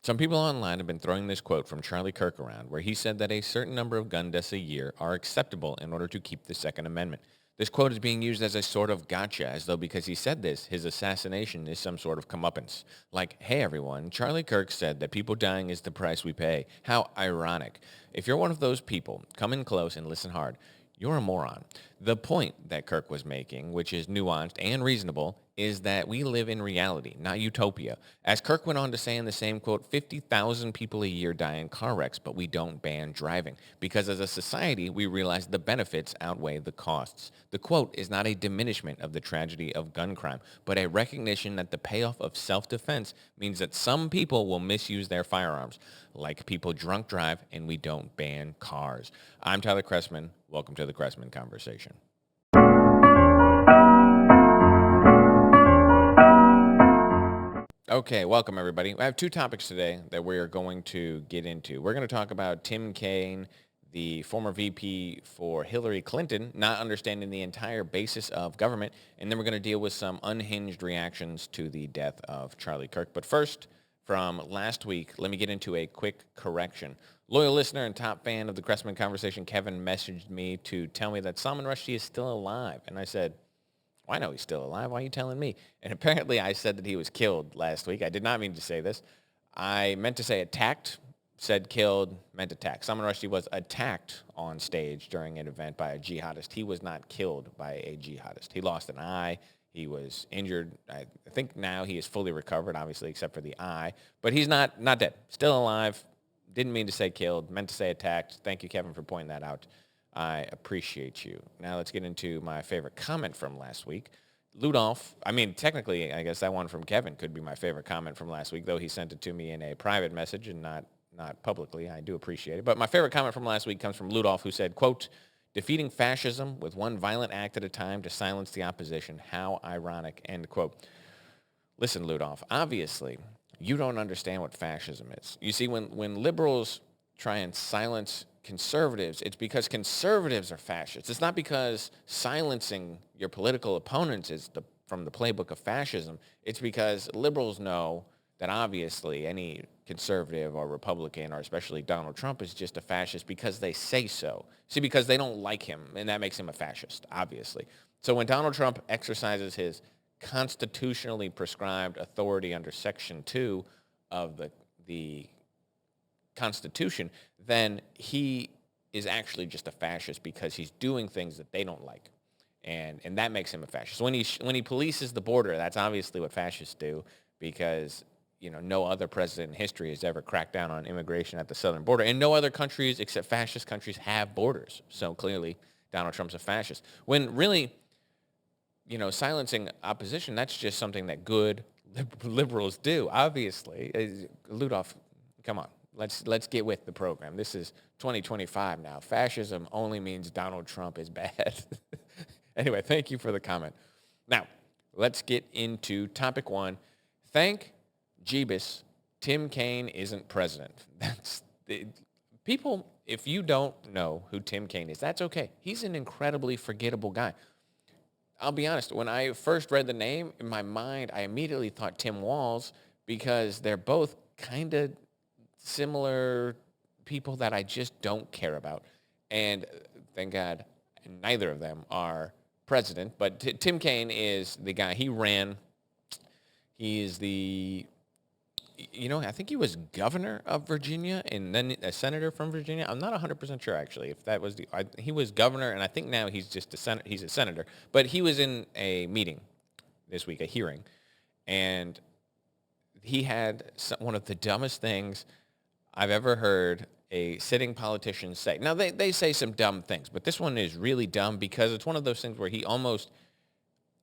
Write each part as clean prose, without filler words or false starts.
Some people online have been throwing this quote from Charlie Kirk around where he said that a certain number of gun deaths a year are acceptable in order to keep the Second Amendment. This quote is being used as a sort of gotcha, as though because he said this, his assassination is some sort of comeuppance. Like, hey everyone, Charlie Kirk said that people dying is the price we pay. How ironic. If you're one of those people, come in close and listen hard. You're a moron. The point that Kirk was making, which is nuanced and reasonable, is that we live in reality, not utopia. As Kirk went on to say in the same quote, 50,000 people a year die in car wrecks, but we don't ban driving. Because as a society, we realize the benefits outweigh the costs. The quote is not a diminishment of the tragedy of gun crime, but a recognition that the payoff of self-defense means that some people will misuse their firearms, like people drunk drive, and we don't ban cars. I'm Tyler Chrestman. Welcome to the Chrestman Conversation. Okay, welcome everybody. I have two topics today that we are going to get into. We're going to talk about Tim Kaine, the former VP for Hillary Clinton, not understanding the entire basis of government, and then we're going to deal with some unhinged reactions to the death of Charlie Kirk. But first, from last week, let me get into a quick correction. Loyal listener and top fan of the Chrestman Conversation, Kevin, messaged me to tell me that Salman Rushdie is still alive, and I said, well, I know he's still alive. Why are you telling me? And apparently I said that he was killed last week. I did not mean to say this. I meant to say attacked, said killed, meant attacked. Salman Rushdie was attacked on stage during an event by a jihadist. He was not killed by a jihadist. He lost an eye. He was injured. I think now he is fully recovered, obviously, except for the eye. But he's not dead. Still alive. Didn't mean to say killed. Meant to say attacked. Thank you, Kevin, for pointing that out. I appreciate you. Now let's get into my favorite comment from last week. Technically, I guess that one from Kevin could be my favorite comment from last week, though he sent it to me in a private message and not publicly. I do appreciate it. But my favorite comment from last week comes from Ludolf, who said, quote, defeating fascism with one violent act at a time to silence the opposition. How ironic, end quote. Listen, Ludolf, obviously, you don't understand what fascism is. You see, when liberals try and silence conservatives, it's because conservatives are fascists. It's not because silencing your political opponents is from the playbook of fascism. It's because liberals know that obviously any conservative or Republican, or especially Donald Trump, is just a fascist because they say so. See, because they don't like him, and that makes him a fascist, obviously. So when Donald Trump exercises his constitutionally prescribed authority under Section 2 of the Constitution, then he is actually just a fascist because he's doing things that they don't like, and that makes him a fascist. When he polices the border, that's obviously what fascists do, because no other president in history has ever cracked down on immigration at the southern border, and no other countries except fascist countries have borders. So clearly, Donald Trump's a fascist. When really, silencing opposition, that's just something that good liberals do. Obviously, Ludolf, come on. Let's get with the program. This is 2025 now. Fascism only means Donald Trump is bad. Anyway, thank you for the comment. Now, let's get into topic one. Thank Jeebus, Tim Kaine isn't president. People, if you don't know who Tim Kaine is, that's okay. He's an incredibly forgettable guy. I'll be honest, when I first read the name, in my mind, I immediately thought Tim Walz, because they're both kind of similar people that I just don't care about. And thank God, neither of them are president. But Tim Kaine is the guy. He ran. He is I think he was governor of Virginia and then a senator from Virginia. I'm not 100% sure, actually, if that was he was governor, and I think now he's just he's a senator. But he was in a meeting this week, a hearing, and he had one of the dumbest things I've ever heard a sitting politician say. Now, they say some dumb things, but this one is really dumb because it's one of those things where he almost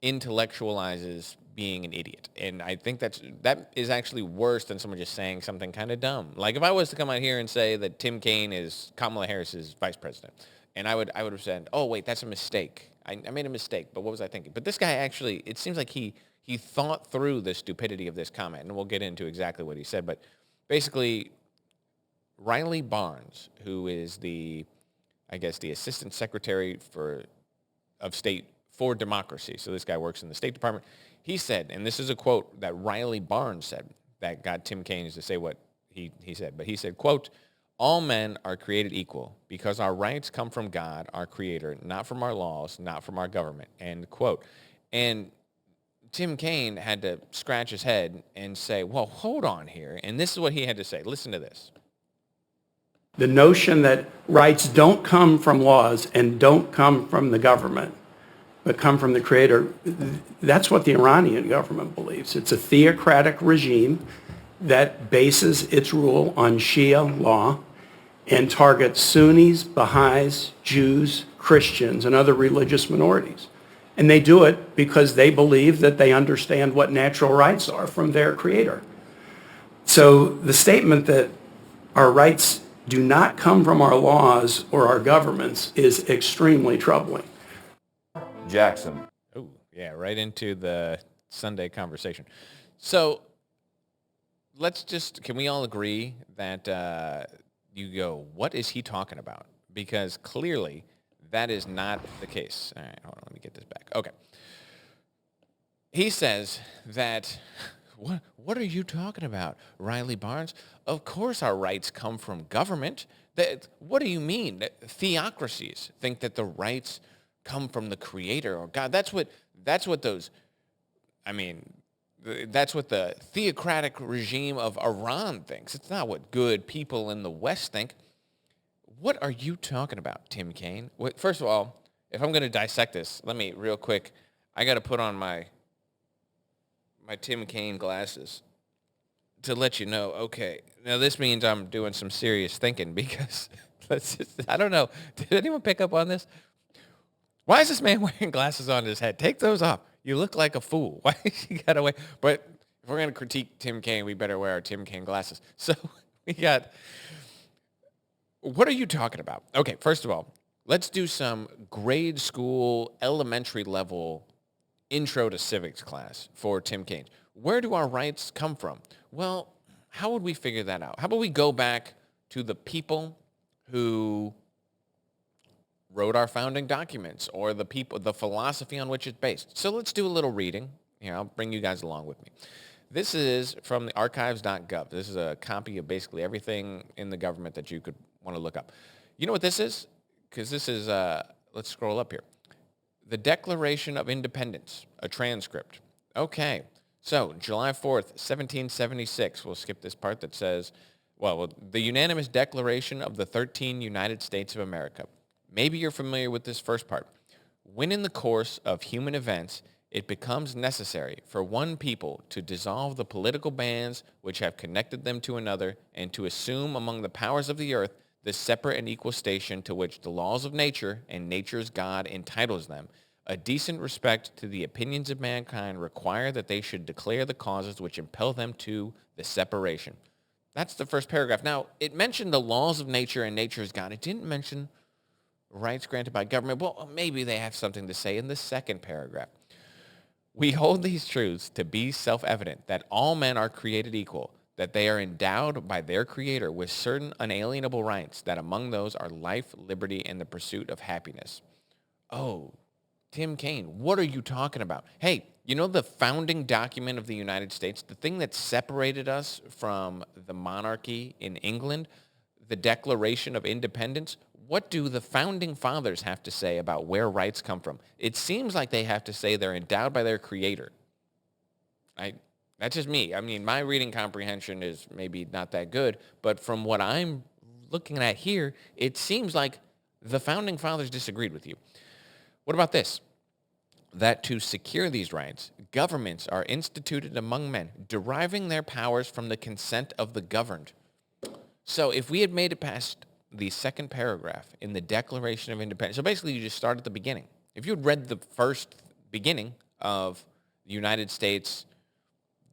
intellectualizes being an idiot. And I think that is actually worse than someone just saying something kind of dumb. Like if I was to come out here and say that Tim Kaine is Kamala Harris's vice president, and I would have said, oh, wait, that's a mistake. I made a mistake, but what was I thinking? But this guy actually, it seems like he thought through the stupidity of this comment, and we'll get into exactly what he said. But basically, Riley Barnes, who is the Assistant Secretary of State for Democracy. So this guy works in the State Department. He said, and this is a quote that Riley Barnes said that got Tim Kaine to say what he said. But he said, quote, all men are created equal because our rights come from God, our creator, not from our laws, not from our government, end quote. And Tim Kaine had to scratch his head and say, well, hold on here. And this is what he had to say. Listen to this. The notion that rights don't come from laws and don't come from the government, but come from the creator, that's what the Iranian government believes. It's a theocratic regime that bases its rule on Shia law and targets Sunnis, Baha'is, Jews, Christians, and other religious minorities. And they do it because they believe that they understand what natural rights are from their creator. So the statement that our rights do not come from our laws or our governments is extremely troubling. Jackson. Oh, yeah, right into the Sunday conversation. So can we all agree that you go, what is he talking about? Because clearly that is not the case. All right, hold on, let me get this back. Okay. He says that, what are you talking about, Riley Barnes? Of course our rights come from government. What do you mean? Theocracies think that the rights come from the creator or God. That's what the theocratic regime of Iran thinks. It's not what good people in the West think. What are you talking about, Tim Kaine? First of all, if I'm going to dissect this, let me real quick. I got to put on my Tim Kaine glasses to let you know. Okay, now this means I'm doing some serious thinking because I don't know. Did anyone pick up on this? Why is this man wearing glasses on his head? Take those off. You look like a fool. Why you got to wear? But if we're going to critique Tim Kaine, we better wear our Tim Kaine glasses. So we got. What are you talking about? Okay, first of all, let's do some grade school, elementary level intro to civics class for Tim Kaine. Where do our rights come from? Well, how would we figure that out? How about we go back to the people who wrote our founding documents or the philosophy on which it's based. So let's do a little reading. Here, I'll bring you guys along with me. This is from the archives.gov. This is a copy of basically everything in the government that you could want to look up. You know what this is? Because this is, let's scroll up here. The Declaration of Independence, a transcript. Okay, so July 4th, 1776. We'll skip this part that says, the unanimous declaration of the 13 United States of America. Maybe you're familiar with this first part. When in the course of human events, it becomes necessary for one people to dissolve the political bands which have connected them to another and to assume among the powers of the earth the separate and equal station to which the laws of nature and nature's God entitles them, a decent respect to the opinions of mankind require that they should declare the causes which impel them to the separation. That's the first paragraph. Now, it mentioned the laws of nature and nature's God. It didn't mention rights granted by government. Well, maybe they have something to say in the second paragraph. We hold these truths to be self-evident, that all men are created equal, that they are endowed by their Creator with certain unalienable rights, that among those are life, liberty, and the pursuit of happiness. Oh, Tim Kaine, what are you talking about? Hey, you know the founding document of the United States, the thing that separated us from the monarchy in England, the Declaration of Independence? What do the founding fathers have to say about where rights come from? It seems like they have to say they're endowed by their Creator. That's just me. I mean, my reading comprehension is maybe not that good, but from what I'm looking at here, it seems like the founding fathers disagreed with you. What about this? That to secure these rights, governments are instituted among men, deriving their powers from the consent of the governed. So if we had made it past the second paragraph in the Declaration of Independence, so basically you just start at the beginning. If you had read the first beginning of the United States,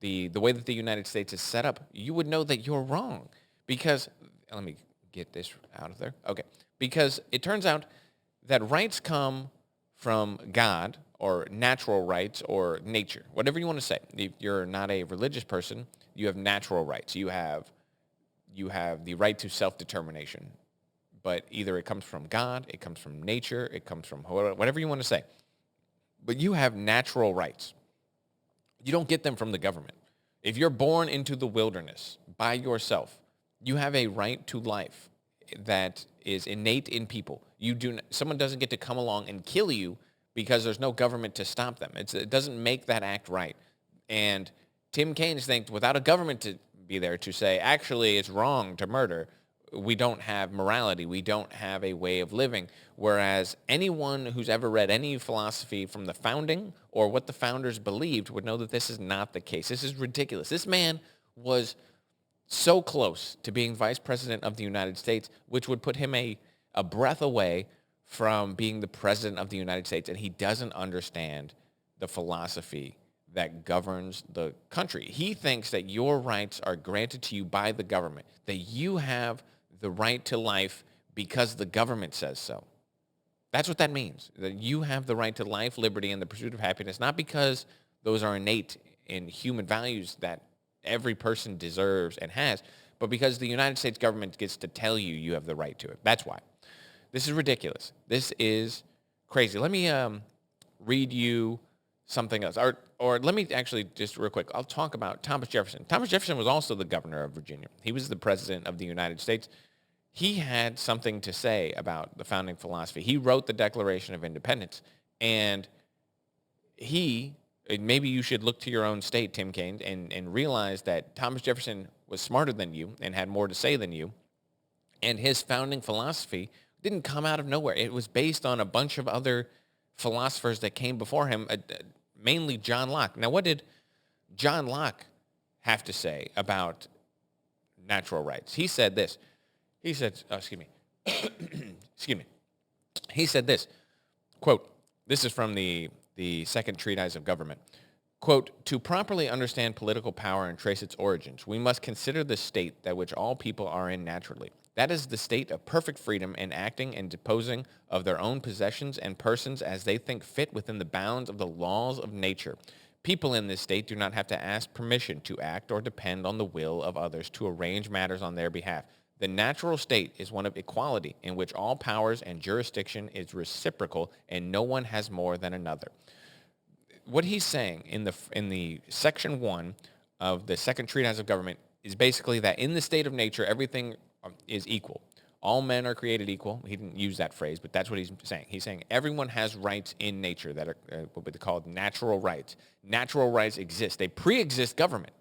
the way that the United States is set up, you would know that you're wrong. Because, let me get this out of there. Okay. Because it turns out that rights come from God, or natural rights, or nature, whatever you want to say. If you're not a religious person, you have natural rights. You have the right to self-determination. But either it comes from God, it comes from nature, it comes from whatever you want to say. But you have natural rights. You don't get them from the government. If you're born into the wilderness by yourself, You have a right to life that is innate in people. Someone doesn't get to come along and kill you because there's no government to stop them. It doesn't make that act right. And Tim Kaine thinks without a government to be there to say, actually, it's wrong to murder, we don't have morality. We don't have a way of living. Whereas anyone who's ever read any philosophy from the founding or what the founders believed would know that this is not the case. This is ridiculous. This man was so close to being vice president of the United States, which would put him a breath away from being the president of the United States, and he doesn't understand the philosophy that governs the country. He thinks that your rights are granted to you by the government, that you have the right to life because the government says so. That's what that means, that you have the right to life, liberty, and the pursuit of happiness, not because those are innate in human values that every person deserves and has, but because the United States government gets to tell you you have the right to it. That's why. This is ridiculous. This is crazy. Let me read you something else. Or let me actually just real quick, I'll talk about Thomas Jefferson. Thomas Jefferson was also the governor of Virginia. He was the president of the United States. He had something to say about the founding philosophy. He wrote the Declaration of Independence. And maybe you should look to your own state, Tim Kaine, and realize that Thomas Jefferson was smarter than you and had more to say than you. And his founding philosophy didn't come out of nowhere. It was based on a bunch of other philosophers that came before him, mainly John Locke. Now, what did John Locke have to say about natural rights? He said this. He said, excuse me. He said this, quote, this is from the Second Treatise of Government. Quote, to properly understand political power and trace its origins, we must consider the state that which all people are in naturally. That is the state of perfect freedom in acting and disposing of their own possessions and persons as they think fit within the bounds of the laws of nature. People in this state do not have to ask permission to act or depend on the will of others to arrange matters on their behalf. The natural state is one of equality in which all powers and jurisdiction is reciprocal and no one has more than another. What he's saying in the section 1 of the Second Treatise of Government is basically that in the state of nature, everything is equal. All men are created equal. He didn't use that phrase, but that's what he's saying. He's saying everyone has rights in nature that are what we call natural rights. Natural rights exist. They pre-exist government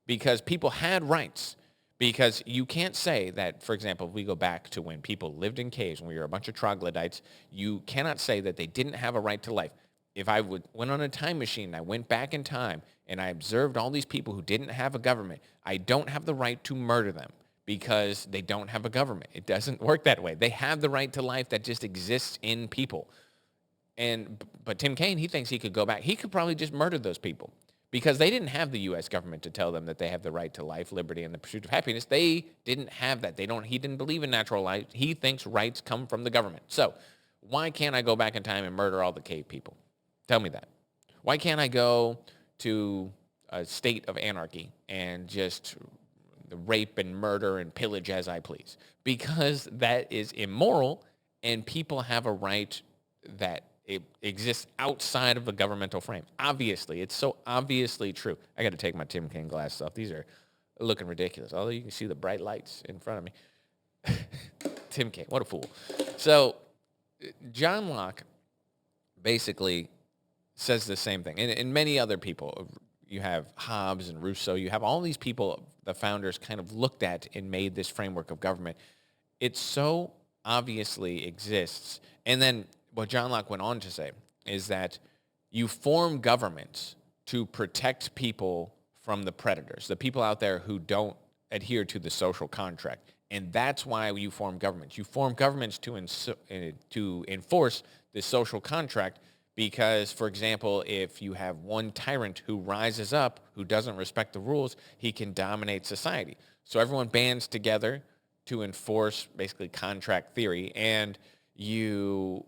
because people had rights. Because you can't say that, for example, if we go back to when people lived in caves, when we were a bunch of troglodytes, you cannot say that they didn't have a right to life. If I went on a time machine and I went back in time and I observed all these people who didn't have a government, I don't have the right to murder them because they don't have a government. It doesn't work that way. They have the right to life that just exists in people. But Tim Kaine, he thinks he could go back. He could probably just murder those people because they didn't have the U.S. government to tell them that they have the right to life, liberty, and the pursuit of happiness. They didn't have that. He didn't believe in natural life. He thinks rights come from the government. So why can't I go back in time and murder all the cave people? Tell me that. Why can't I go to a state of anarchy and just rape and murder and pillage as I please? Because that is immoral, and people have a right that it exists outside of the governmental frame. Obviously, it's so obviously true. I got to take my Tim Kaine glasses off. These are looking ridiculous. Although you can see the bright lights in front of me. Tim Kaine, what a fool. So John Locke basically says the same thing. And many other people, you have Hobbes and Rousseau, you have all these people the founders kind of looked at and made this framework of government. It so obviously exists. And then what John Locke went on to say is that you form governments to protect people from the predators, the people out there who don't adhere to the social contract. And that's why you form governments. You form governments to enforce the social contract because, for example, if you have one tyrant who rises up, who doesn't respect the rules, he can dominate society. So everyone bands together to enforce basically contract theory, and you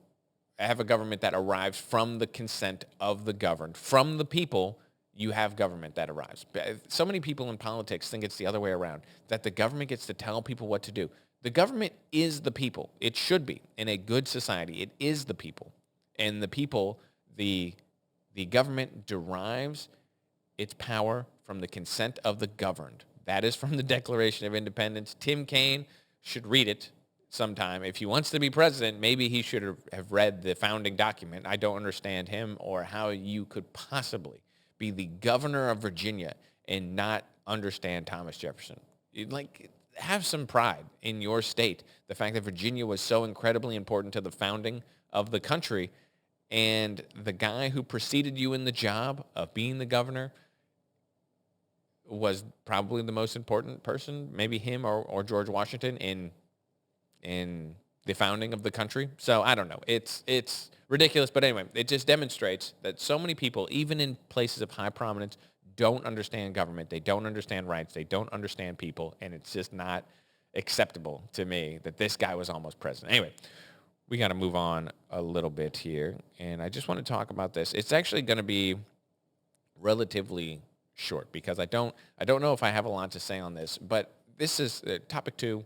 have a government that arrives from the consent of the governed. From the people, you have government that arrives. So many people in politics think it's the other way around, that the government gets to tell people what to do. The government is the people. It should be. In a good society, it is the people. And the people, the government derives its power from the consent of the governed. That is from the Declaration of Independence. Tim Kaine should read it sometime. If he wants to be president, maybe he should have read the founding document. I don't understand him or how you could possibly be the governor of Virginia and not understand Thomas Jefferson. Have some pride in your state. The fact that Virginia was so incredibly important to the founding of the country, and the guy who preceded you in the job of being the governor was probably the most important person, maybe him or George Washington in the founding of the country. So I don't know. It's ridiculous. But anyway, it just demonstrates that so many people, even in places of high prominence, don't understand government. They don't understand rights. They don't understand people. And it's just not acceptable to me that this guy was almost president. Anyway, we got to move on a little bit here. And I just want to talk about this. It's actually going to be relatively short because I don't know if I have a lot to say on this. But this is topic 2.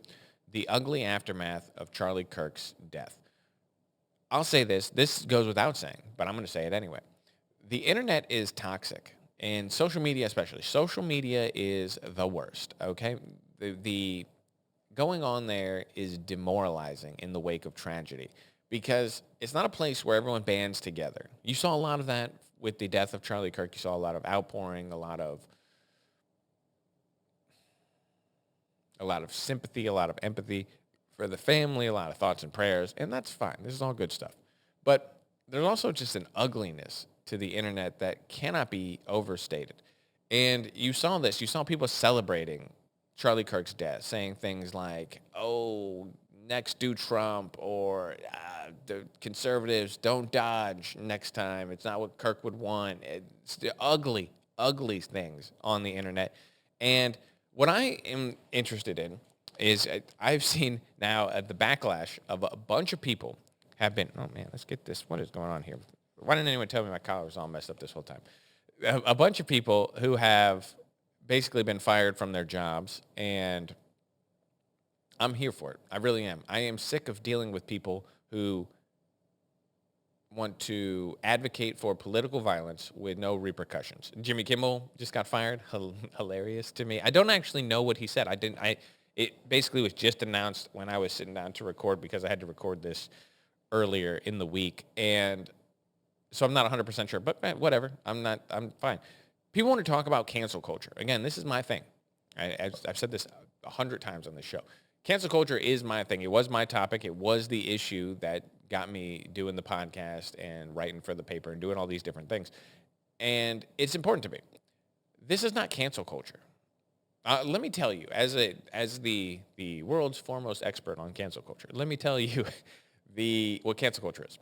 The ugly aftermath of Charlie Kirk's death. I'll say this. This goes without saying, but I'm going to say it anyway. The internet is toxic, and social media especially. Social media is the worst, okay? The going on there is demoralizing in the wake of tragedy because it's not a place where everyone bands together. You saw a lot of that with the death of Charlie Kirk. You saw a lot of outpouring, a lot of sympathy, a lot of empathy for the family, a lot of thoughts and prayers, and that's fine. This is all good stuff. But there's also just an ugliness to the internet that cannot be overstated. And you saw this. You saw people celebrating Charlie Kirk's death, saying things like, oh, next do Trump, or the conservatives don't dodge next time. It's not what Kirk would want. It's the ugly, ugly things on the internet. And what I am interested in is I've seen now the backlash of a bunch of people have been, oh man, let's get this. What is going on here? Why didn't anyone tell me my collar was all messed up this whole time? A bunch of people who have basically been fired from their jobs, and I'm here for it. I really am. I am sick of dealing with people who want to advocate for political violence with no repercussions. Jimmy Kimmel just got fired. Hilarious to me. I don't actually know what he said. It basically was just announced when I was sitting down to record because I had to record this earlier in the week. And so I'm not 100% sure, but whatever. I'm fine. People want to talk about cancel culture. Again, this is my thing. I've said this 100 times on this show. Cancel culture is my thing. It was my topic. It was the issue that got me doing the podcast and writing for the paper and doing all these different things. And it's important to me. This is not cancel culture. Let me tell you, as the world's foremost expert on cancel culture, let me tell you what cancel culture is.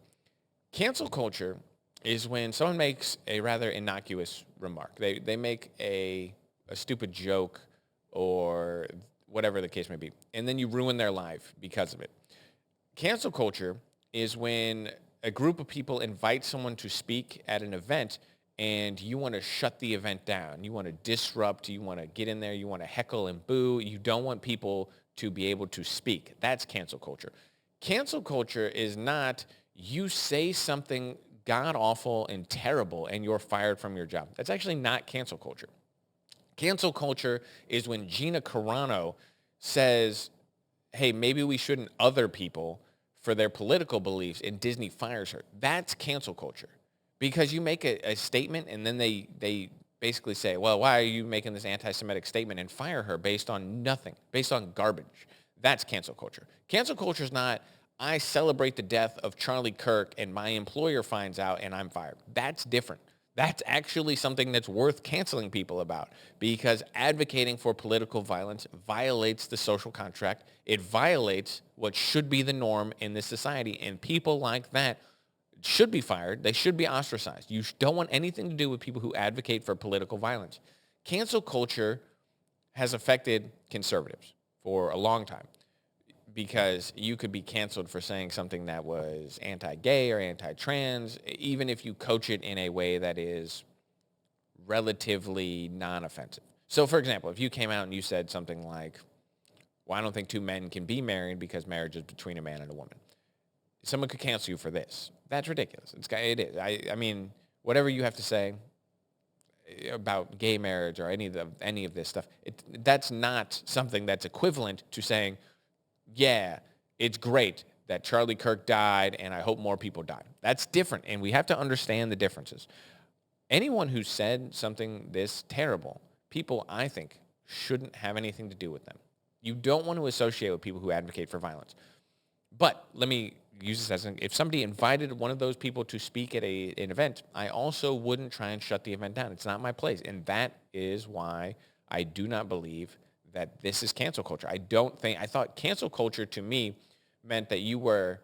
Cancel culture is when someone makes a rather innocuous remark. They make a stupid joke or whatever the case may be, and then you ruin their life because of it. Cancel culture is when a group of people invite someone to speak at an event and you want to shut the event down. You want to disrupt. You want to get in there. You want to heckle and boo. You don't want people to be able to speak. That's cancel culture. Cancel culture is not you say something god-awful and terrible and you're fired from your job. That's actually not cancel culture. Cancel culture is when Gina Carano says, hey, maybe we shouldn't other people for their political beliefs, and Disney fires her. That's cancel culture. Because you make a statement, and then they basically say, well, why are you making this anti-Semitic statement, and fire her based on nothing, based on garbage. That's cancel culture. Cancel culture is not, I celebrate the death of Charlie Kirk, and my employer finds out, and I'm fired. That's different. That's actually something that's worth canceling people about, because advocating for political violence violates the social contract. It violates what should be the norm in this society, and people like that should be fired. They should be ostracized. You don't want anything to do with people who advocate for political violence. Cancel culture has affected conservatives for a long time, because you could be canceled for saying something that was anti-gay or anti-trans, even if you coach it in a way that is relatively non-offensive. So, for example, if you came out and you said something like, well, I don't think two men can be married because marriage is between a man and a woman, someone could cancel you for this. That's ridiculous. It is. I mean, whatever you have to say, about gay marriage or any of this stuff. That's not something that's equivalent to saying, yeah, it's great that Charlie Kirk died and I hope more people die. That's different, and we have to understand the differences. Anyone who said something this terrible, people, I think, shouldn't have anything to do with them. You don't want to associate with people who advocate for violence. But let me use this as if somebody invited one of those people to speak at an event, I also wouldn't try and shut the event down. It's not my place. And that is why I do not believe that this is cancel culture. I thought cancel culture to me meant that you were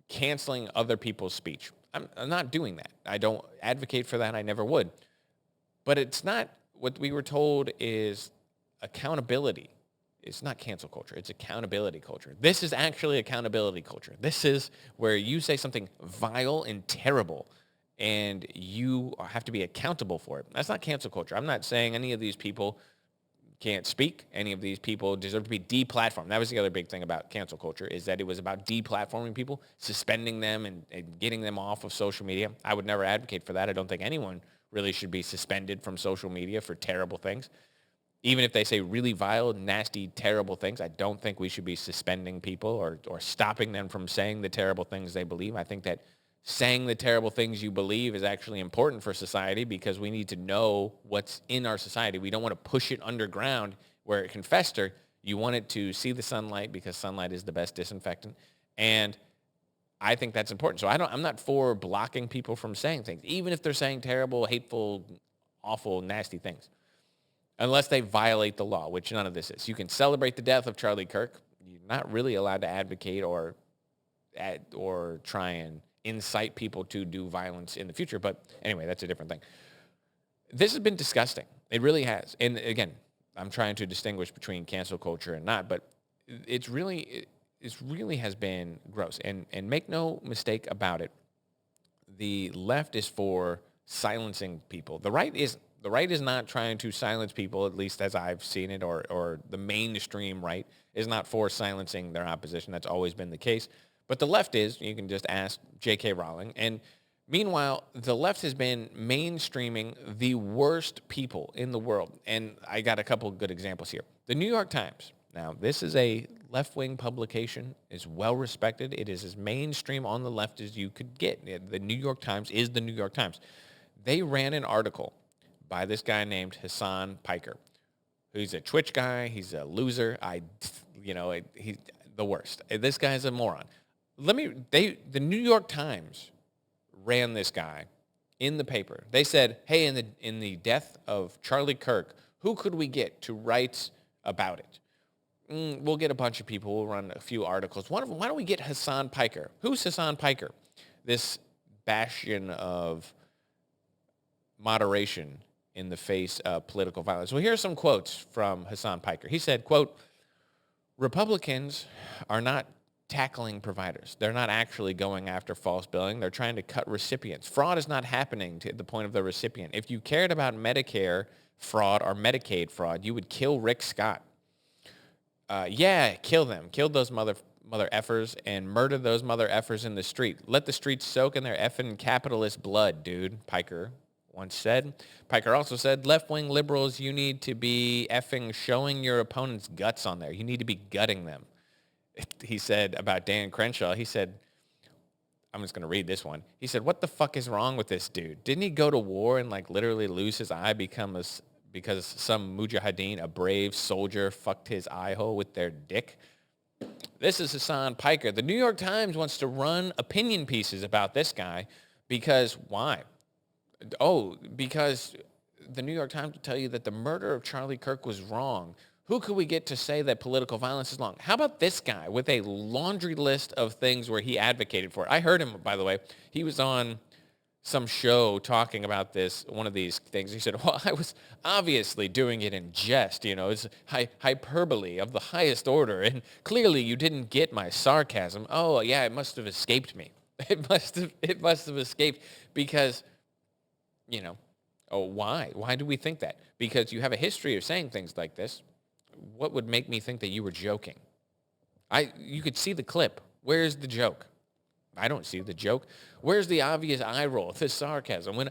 canceling other people's speech. I'm not doing that. I don't advocate for that. I never would. But it's not, what we were told is accountability. It's not cancel culture. It's accountability culture. This is actually accountability culture. This is where you say something vile and terrible and you have to be accountable for it. That's not cancel culture. I'm not saying any of these people can't speak. Any of these people deserve to be deplatformed. That was the other big thing about cancel culture, is that it was about deplatforming people, suspending them and getting them off of social media. I would never advocate for that. I don't think anyone really should be suspended from social media for terrible things. Even if they say really vile, nasty, terrible things, I don't think we should be suspending people or stopping them from saying the terrible things they believe. I think that saying the terrible things you believe is actually important for society because we need to know what's in our society. We don't want to push it underground where it can fester. You want it to see the sunlight because sunlight is the best disinfectant. And I think that's important. So I'm not for blocking people from saying things, even if they're saying terrible, hateful, awful, nasty things. Unless they violate the law, which none of this is. You can celebrate the death of Charlie Kirk. You're not really allowed to advocate or try and incite people to do violence in the future. But anyway, that's a different thing. This has been disgusting. It really has. And again, I'm trying to distinguish between cancel culture and not, but it really has been gross. And make no mistake about it, the left is for silencing people. The right isn't. The right is not trying to silence people, at least as I've seen it, or the mainstream right is not for silencing their opposition. That's always been the case. But the left is. You can just ask J.K. Rowling. And meanwhile, the left has been mainstreaming the worst people in the world. And I got a couple of good examples here. The New York Times. Now, this is a left-wing publication. It's well-respected. It is as mainstream on the left as you could get. The New York Times is the New York Times. They ran an article by this guy named Hassan Piker. He's a Twitch guy. He's a loser. He's the worst. This guy's a moron. The New York Times ran this guy in the paper. They said, hey, in the death of Charlie Kirk, who could we get to write about it? We'll get a bunch of people. We'll run a few articles. One of them, why don't we get Hassan Piker? Who's Hassan Piker? This bastion of moderation in the face of political violence. Well, here are some quotes from Hassan Piker. He said, quote, Republicans are not tackling providers. They're not actually going after false billing. They're trying to cut recipients. Fraud is not happening to the point of the recipient. If you cared about Medicare fraud or Medicaid fraud, you would kill Rick Scott. Kill them. Kill those mother effers and murder those mother effers in the street. Let the streets soak in their effing capitalist blood, dude, Piker once said. Piker also said, left-wing liberals, you need to be effing showing your opponent's guts on there. You need to be gutting them. He said about Dan Crenshaw, he said, I'm just going to read this one. He said, what the fuck is wrong with this dude? Didn't he go to war and literally lose his eye because some mujahideen, a brave soldier, fucked his eye hole with their dick? This is Hassan Piker. The New York Times wants to run opinion pieces about this guy because why? Because the New York Times will tell you that the murder of Charlie Kirk was wrong. Who could we get to say that political violence is wrong? How about this guy with a laundry list of things where he advocated for it? I heard him, by the way. He was on some show talking about one of these things. He said, well, I was obviously doing it in jest. It's hyperbole of the highest order. And clearly you didn't get my sarcasm. Oh, yeah, it must have escaped me. It must have escaped because... why? Why do we think that? Because you have a history of saying things like this. What would make me think that you were joking? You could see the clip. Where's the joke? I don't see the joke. Where's the obvious eye roll, the sarcasm? When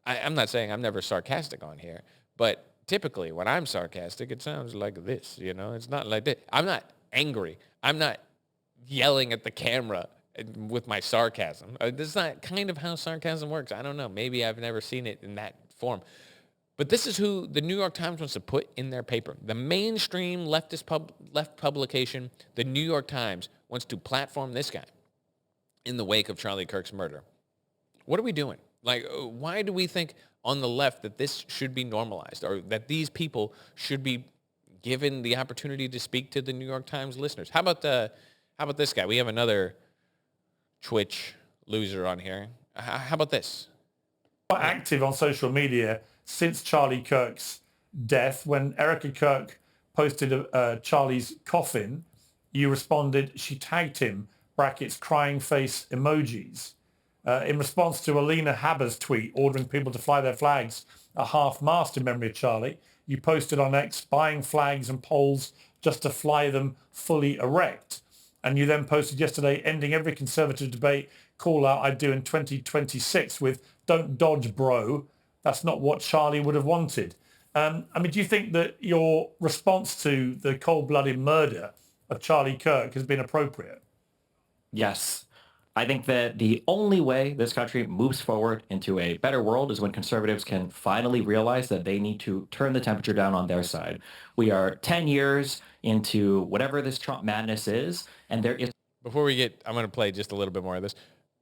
I'm not saying I'm never sarcastic on here, but typically when I'm sarcastic, it sounds like this, It's not like that. I'm not angry. I'm not yelling at the camera with my sarcasm. This is not kind of how sarcasm works. I don't know. Maybe I've never seen it in that form. But this is who the New York Times wants to put in their paper. The mainstream left publication, the New York Times, wants to platform this guy in the wake of Charlie Kirk's murder. What are we doing? Like, why do we think on the left that this should be normalized or that these people should be given the opportunity to speak to the New York Times listeners? How about this guy? We have another Twitch loser on here. How about this? Quite active on social media since Charlie Kirk's death. When Erica Kirk posted Charlie's coffin, you responded, she tagged him, brackets, crying face emojis. In response to Alina Haber's tweet ordering people to fly their flags at half-mast in memory of Charlie, you posted on X buying flags and poles just to fly them fully erect. And you then posted yesterday, ending every Conservative debate call out I'd do in 2026 with "Don't dodge, bro." That's not what Charlie would have wanted. Do you think that your response to the cold-blooded murder of Charlie Kirk has been appropriate? Yes. I think that the only way this country moves forward into a better world is when conservatives can finally realize that they need to turn the temperature down on their side. We are 10 years into whatever this Trump madness is, and there is... Before we get, I'm going to play just a little bit more of this.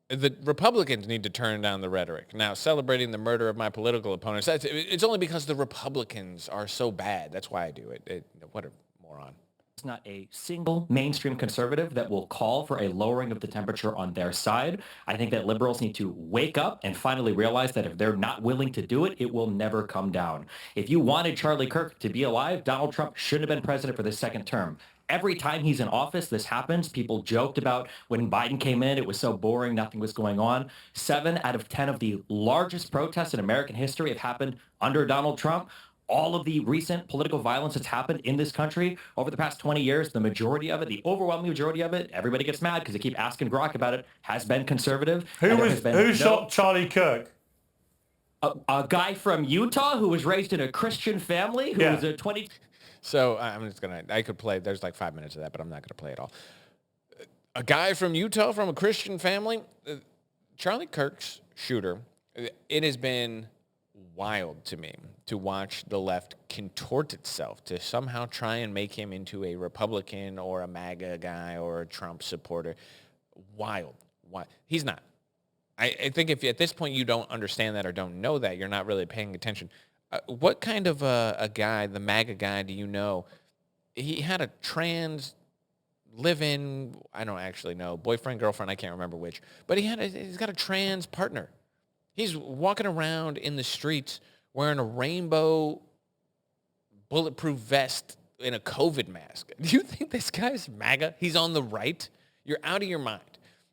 The Republicans need to turn down the rhetoric. Now, celebrating the murder of my political opponents, it's only because the Republicans are so bad. That's why I do it. What a moron. There's not a single mainstream conservative that will call for a lowering of the temperature on their side. I think that liberals need to wake up and finally realize that if they're not willing to do it, it will never come down. If you wanted Charlie Kirk to be alive, Donald Trump shouldn't have been president for the second term. Every time he's in office, this happens. People joked about when Biden came in, it was so boring, nothing was going on. 7 out of 10 of the largest protests in American history have happened under Donald Trump. All of the recent political violence that's happened in this country over the past 20 years, the majority of it, the overwhelming majority of it, everybody gets mad because they keep asking Grok about it, has been conservative. Who shot Charlie Kirk? A guy from Utah who was raised in a Christian family who was a 20... So I could play, there's like 5 minutes of that, but I'm not going to play it all. A guy from Utah from a Christian family, Charlie Kirk's shooter, it has been wild to me to watch the left contort itself to somehow try and make him into a Republican or a MAGA guy or a Trump supporter. Wild. He's not. I think if at this point you don't understand that or don't know that, you're not really paying attention. What kind of a guy, the MAGA guy, do you know? He had a trans live-in, I don't actually know, boyfriend, girlfriend, I can't remember which, but he's got a trans partner. He's walking around in the streets wearing a rainbow bulletproof vest in a COVID mask. Do you think this guy's MAGA? He's on the right? You're out of your mind.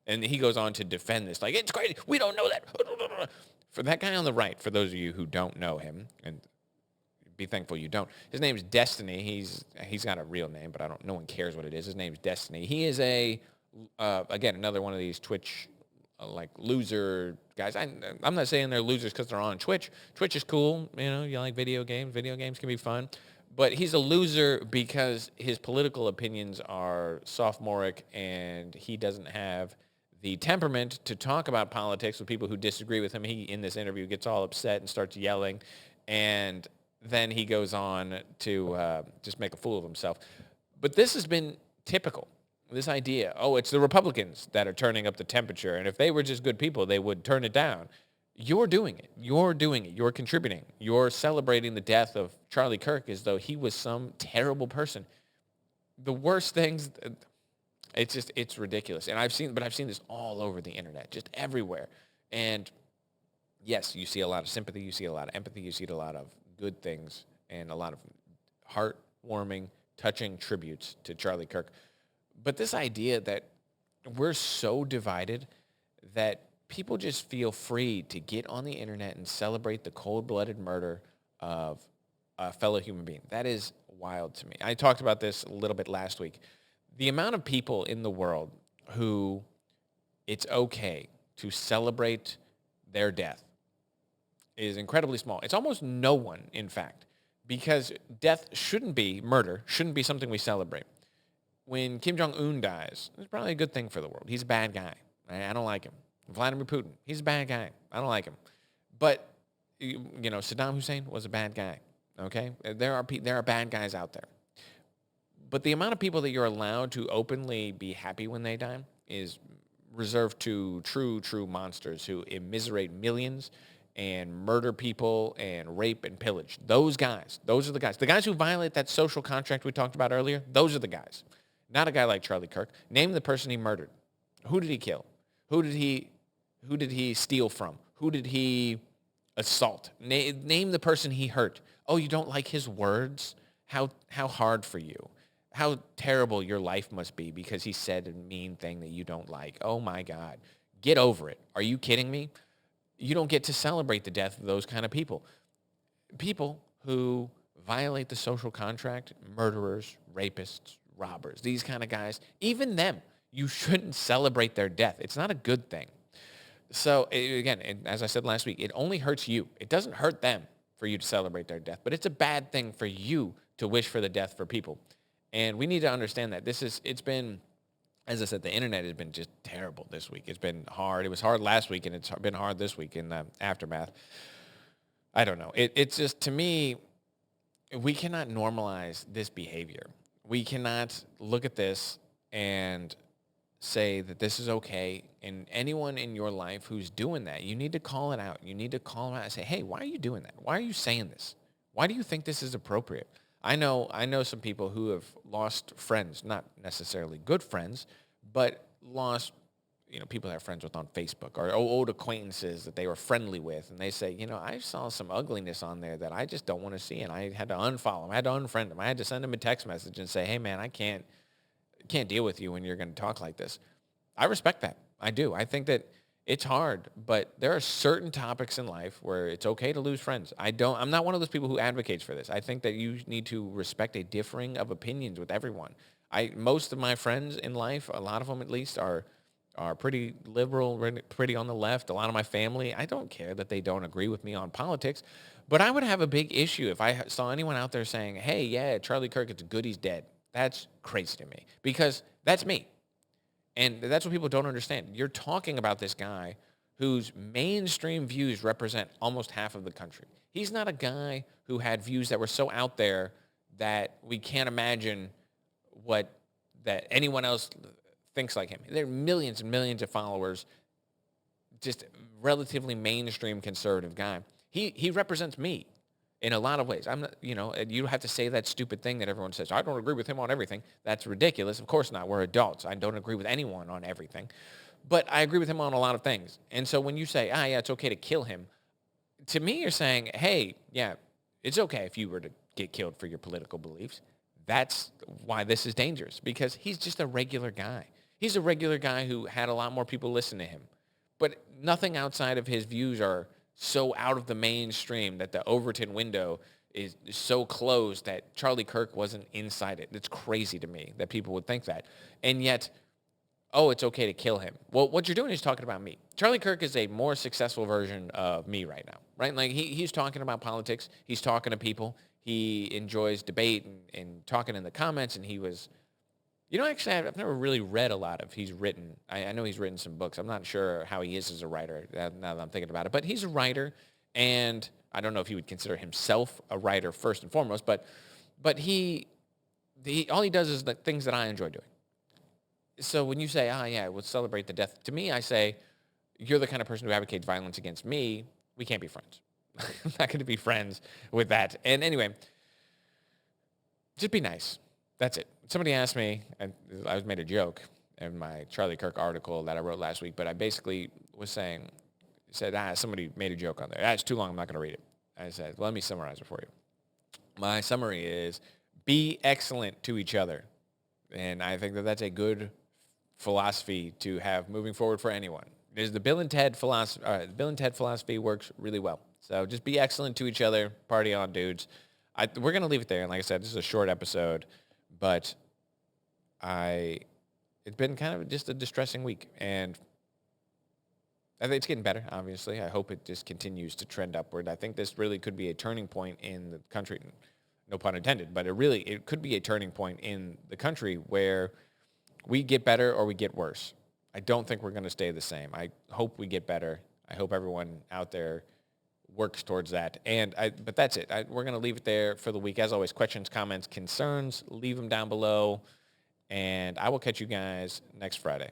And he goes on to defend this, like, it's crazy. We don't know that. For that guy on the right, for those of you who don't know him, and be thankful you don't, his name's Destiny. He's got a real name, but no one cares what it is. His name's Destiny. He is again, another one of these Twitch like loser guys. I'm not saying they're losers because they're on Twitch. Twitch is cool. You like video games. Video games can be fun. But he's a loser because his political opinions are sophomoric and he doesn't have the temperament to talk about politics with people who disagree with him. He, in this interview, gets all upset and starts yelling. And then he goes on to just make a fool of himself. But this has been typical. This idea, it's the Republicans that are turning up the temperature, and if they were just good people, they would turn it down. You're doing it. You're doing it. You're contributing. You're celebrating the death of Charlie Kirk as though he was some terrible person. The worst things, it's ridiculous. And I've seen this all over the internet, just everywhere. And yes, you see a lot of sympathy, you see a lot of empathy, you see a lot of good things, and a lot of heartwarming, touching tributes to Charlie Kirk. But this idea that we're so divided that people just feel free to get on the internet and celebrate the cold-blooded murder of a fellow human being, that is wild to me. I talked about this a little bit last week. The amount of people in the world who it's okay to celebrate their death is incredibly small. It's almost no one, in fact, because murder shouldn't be something we celebrate. When Kim Jong-un dies, it's probably a good thing for the world. He's a bad guy. I don't like him. Vladimir Putin, he's a bad guy. I don't like him. But, Saddam Hussein was a bad guy, okay? There are bad guys out there. But the amount of people that you're allowed to openly be happy when they die is reserved to true monsters who immiserate millions and murder people and rape and pillage. Those are the guys. The guys who violate that social contract we talked about earlier, those are the guys. Not a guy like Charlie Kirk. Name the person he murdered. Who did he kill? Who did he steal from? Who did he assault? Name the person he hurt. Oh, you don't like his words? How hard for you. How terrible your life must be because he said a mean thing that you don't like. Oh my God. Get over it. Are you kidding me? You don't get to celebrate the death of those kind of people. People who violate the social contract, murderers, rapists, robbers, these kind of guys, even them, you shouldn't celebrate their death. It's not a good thing. So again, as I said last week, it only hurts you. It doesn't hurt them for you to celebrate their death, but it's a bad thing for you to wish for the death for people. And we need to understand that it's been, as I said, the internet has been just terrible this week. It's been hard. It was hard last week, and it's been hard this week in the aftermath. I don't know. It's just, to me, we cannot normalize this behavior. We cannot look at this and say that this is okay. And anyone in your life who's doing that, you need to call it out. You need to call them out and say, hey, why are you doing that? Why are you saying this? Why do you think this is appropriate? I know some people who have lost friends, not necessarily good friends, but lost, people they're friends with on Facebook or old acquaintances that they were friendly with. And they say, I saw some ugliness on there that I just don't want to see. And I had to unfollow him. I had to unfriend him. I had to send him a text message and say, hey, man, I can't deal with you when you're going to talk like this. I respect that. I do. I think that it's hard, but there are certain topics in life where it's okay to lose friends. I'm not one of those people who advocates for this. I think that you need to respect a differing of opinions with everyone. Most of my friends in life, a lot of them at least, are pretty liberal, pretty on the left. A lot of my family, I don't care that they don't agree with me on politics, but I would have a big issue if I saw anyone out there saying, hey, yeah, Charlie Kirk, it's good he's dead. That's crazy to me because that's me. And that's what people don't understand. You're talking about this guy whose mainstream views represent almost half of the country. He's not a guy who had views that were so out there that we can't imagine that anyone else thinks like him. There are millions and millions of followers, just relatively mainstream conservative guy. He represents me in a lot of ways. I'm not, you have to say that stupid thing that everyone says, I don't agree with him on everything. That's ridiculous. Of course not. We're adults. I don't agree with anyone on everything. But I agree with him on a lot of things. And so when you say, yeah, it's okay to kill him, to me you're saying, hey, yeah, it's okay if you were to get killed for your political beliefs. That's why this is dangerous, because he's just a regular guy. He's a regular guy who had a lot more people listen to him. But nothing outside of his views are so out of the mainstream that the Overton window is so closed that Charlie Kirk wasn't inside it. It's crazy to me that people would think that. And yet, it's okay to kill him. Well, what you're doing is talking about me. Charlie Kirk is a more successful version of me right now, right? Like he's talking about politics. He's talking to people. He enjoys debate and talking in the comments. And he was, actually, I've never really read a lot of he's written. I know he's written some books. I'm not sure how he is as a writer now that I'm thinking about it. But he's a writer, and I don't know if he would consider himself a writer first and foremost, but he all he does is the things that I enjoy doing. So when you say, yeah, we'll celebrate the death, to me, I say, you're the kind of person who advocates violence against me. We can't be friends. I'm not going to be friends with that. And anyway, just be nice. That's it. Somebody asked me, and I made a joke in my Charlie Kirk article that I wrote last week, but I basically said, somebody made a joke on there. It's too long, I'm not going to read it. I said, let me summarize it for you. My summary is, be excellent to each other. And I think that that's a good philosophy to have moving forward for anyone. There's the Bill and Ted philosophy. The Bill and Ted philosophy works really well. So just be excellent to each other. Party on, dudes. We're going to leave it there. And like I said, this is a short episode, but it's been kind of just a distressing week. And I think it's getting better, obviously. I hope it just continues to trend upward. I think this really could be a turning point in the country. No pun intended, but it could be a turning point in the country where we get better or we get worse. I don't think we're going to stay the same. I hope we get better. I hope everyone out there works towards that. But that's it. We're going to leave it there for the week. As always, questions, comments, concerns, leave them down below. And I will catch you guys next Friday.